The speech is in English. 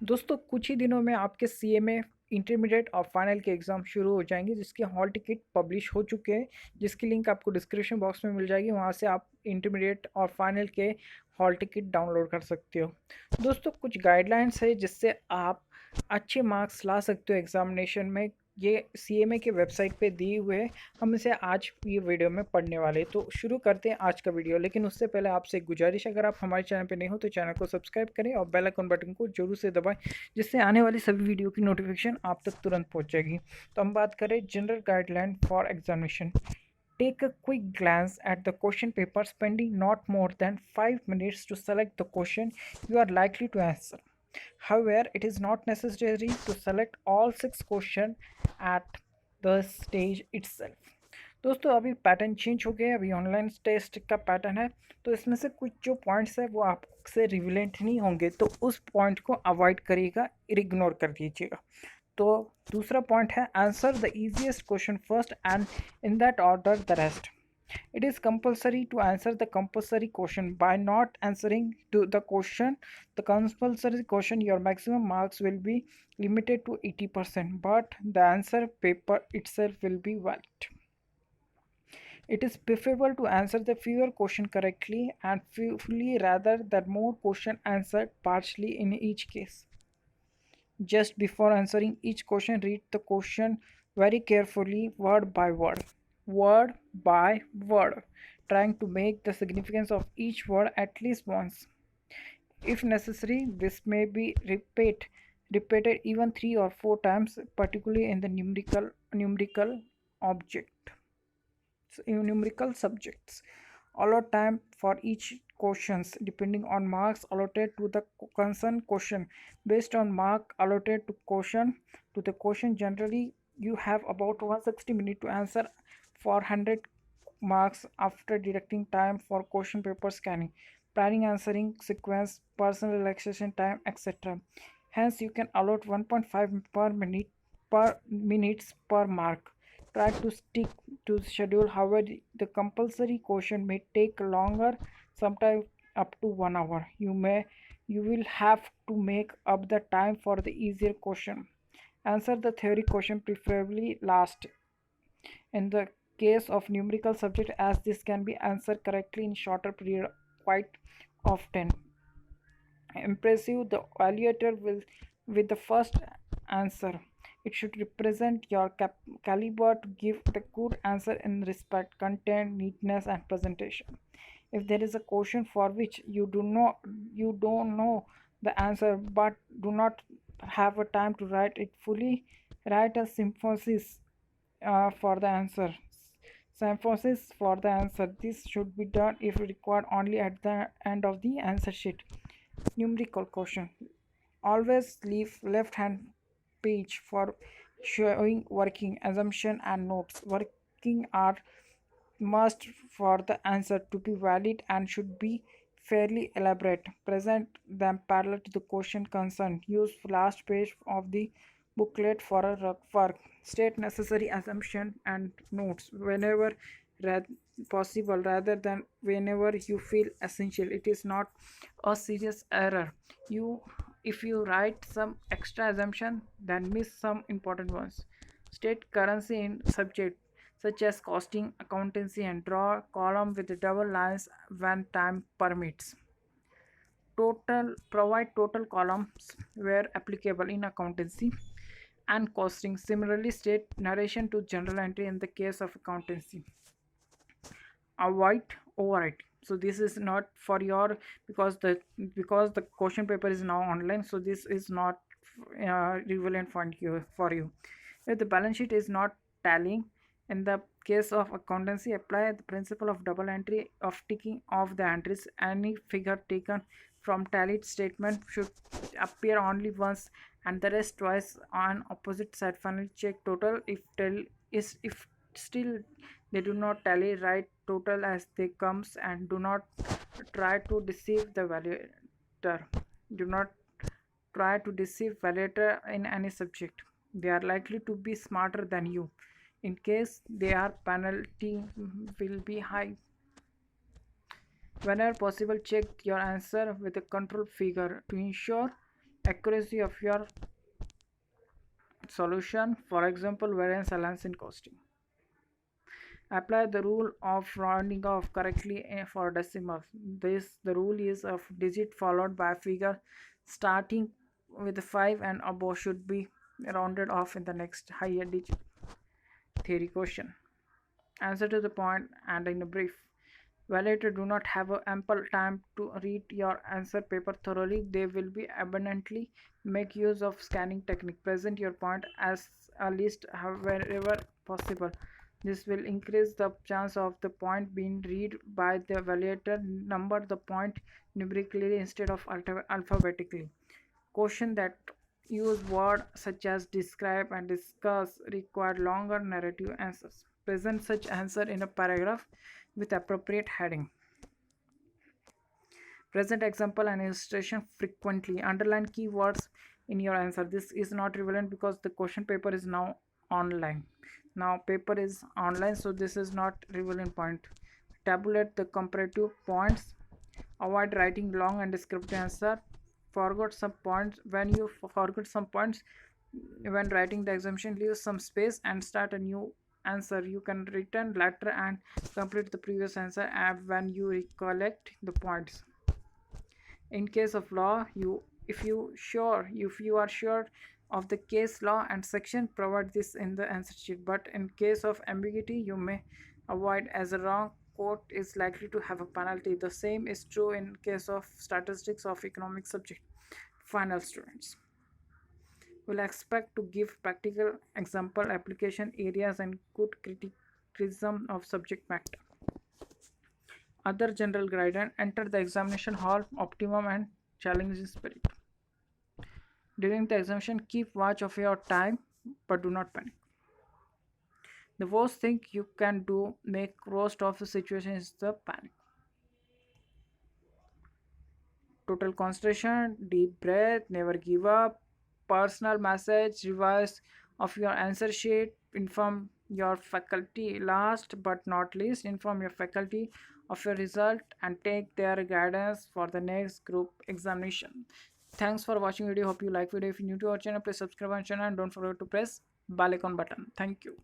दोस्तों कुछ ही दिनों में आपके सीएमए इंटरमीडिएट और फाइनल के एग्ज़ाम शुरू हो जाएंगे जिसके हॉल टिकट पब्लिश हो चुके हैं जिसकी लिंक आपको डिस्क्रिप्शन बॉक्स में मिल जाएगी। वहां से आप इंटरमीडिएट और फाइनल के हॉल टिकट डाउनलोड कर सकते हो। दोस्तों कुछ गाइडलाइंस है जिससे आप अच्छे मार्क्स ला सकते हो एग्जामिनेशन में। ये सीएमए के वेबसाइट पे दिए हुए हैं। हम इसे आज ये वीडियो में पढ़ने वाले हैं, तो शुरू करते हैं आज का वीडियो। लेकिन उससे पहले आपसे एक गुजारिश, अगर आप हमारे चैनल पे नहीं हो तो चैनल को सब्सक्राइब करें और बेल आइकन बटन को जरूर से दबाएं, जिससे आने वाली सभी वीडियो की नोटिफिकेशन आप तक तुरंत पहुंचेगी। तो हम बात करें general guideline for examination. Take a quick glance at the question paper, spending not more than 5 minutes to select the question you are likely to answer. However, it is not necessary to select all 6 questions at the stage itself. दोस्तों अभी pattern change हो गया है, अभी online test का pattern है। तो इसमें से कुछ जो पॉइंट्स है वो आपसे रिलेवेंट नहीं होंगे, तो उस पॉइंट को अवॉइड करिएगा, इग्नोर कर दीजिएगा। तो दूसरा पॉइंट है answer the easiest question first and in that order the rest. It is compulsory to answer the compulsory question. By not answering to the question, the compulsory question, your maximum marks will be limited to 80%, but the answer paper itself will be valid. It is preferable to answer the fewer question correctly and fully rather than more question answered partially in each case. Just before answering each question, read the question very carefully, word by word, trying to make the significance of each word at least once. If necessary, this may be repeated even 3 or 4 times, particularly in the numerical subjects. Allot time for each questions depending on marks allotted to the concerned question. Based on mark allotted to the question, generally you have about 160 minutes to answer for 100 marks after deducting time for question paper scanning, planning answering sequence, personal relaxation time, etc. Hence you can allot 1.5 per minutes per mark. Try to stick to the schedule. However, the compulsory question may take longer, sometimes up to 1 hour. You will have to make up the time for the easier question. Answer the theory question preferably last. In the case of numerical subject, as this can be answered correctly in shorter period quite often. Impressive the evaluator will with the first answer. It should represent your caliber to give the good answer in respect, content, neatness, and presentation. If there is a question for which you don't know the answer but do not have a time to write it fully, write a synopsis for the answer. Synopsis for the answer. This should be done if required only at the end of the answer sheet. Numerical question. Always leave left hand page for showing working, assumption and notes. Working are must for the answer to be valid and should be fairly elaborate. Present them parallel to the question concerned. Use last page of the booklet for a work. State necessary assumption and notes whenever possible rather than whenever you feel essential. It is not a serious error. You If you write some extra assumption, then miss some important ones. State currency in subject such as costing, accountancy, and draw column with double lines when time permits. Provide total columns where applicable in accountancy and costing. Similarly, state narration to general entry in the case of accountancy. Avoid overwriting. So this is not for your, because the question paper is now online, so this is not relevant for you. If the balance sheet is not tallying, in the case of accountancy, apply the principle of double entry of ticking off the entries. Any figure taken from tallied statement should appear only once and the rest twice on opposite side. Finally, check total. If still they do not tally, write total as they comes and do not try to deceive the validator. Do not try to deceive validator in any subject. They are likely to be smarter than you. In case they are, penalty will be high. Whenever possible, check your answer with a control figure to ensure accuracy of your solution. For example, variance allowance in costing. Apply the rule of rounding off correctly for decimals. This the rule is of digit followed by a figure starting with 5 and above should be rounded off in the next higher digit. Theory question. Answer to the point and in a brief. Validator do not have ample time to read your answer paper thoroughly. They will be abundantly make use of scanning technique. Present your point as a list wherever possible. This will increase the chance of the point being read by the validator. Number the point numerically instead of alphabetically. Question that use words such as describe and discuss require longer narrative answers. Present such answer in a paragraph with appropriate heading. Present example and illustration frequently. Underline keywords in your answer. This is not relevant because the question paper is now online. Now paper is online, so this is not relevant point. Tabulate the comparative points. Avoid writing long and descriptive answer. Forgot some points. When you forget some points when writing the exemption, leave some space and start a new answer. You can return later and complete the previous answer when you recollect the points. In case of law, if you are sure of the case law and section, provide this in the answer sheet. But in case of ambiguity, you may avoid, as a wrong quote is likely to have a penalty. The same is true in case of statistics of economic subject. Final students will expect to give practical example application areas and good criticism of subject matter. Other general guidance: enter the examination hall optimum and challenging spirit. During the examination, keep watch of your time but do not panic. The worst thing you can do make roast of the situation is the panic. Total concentration, deep breath, never give up. Personal message, revise of your answer sheet, inform your faculty. Last but not least, inform your faculty of your result and take their guidance for the next group examination. Thanks for watching video. Hope you like video. If you're new to our channel, please subscribe our channel and don't forget to press bell icon button. Thank you.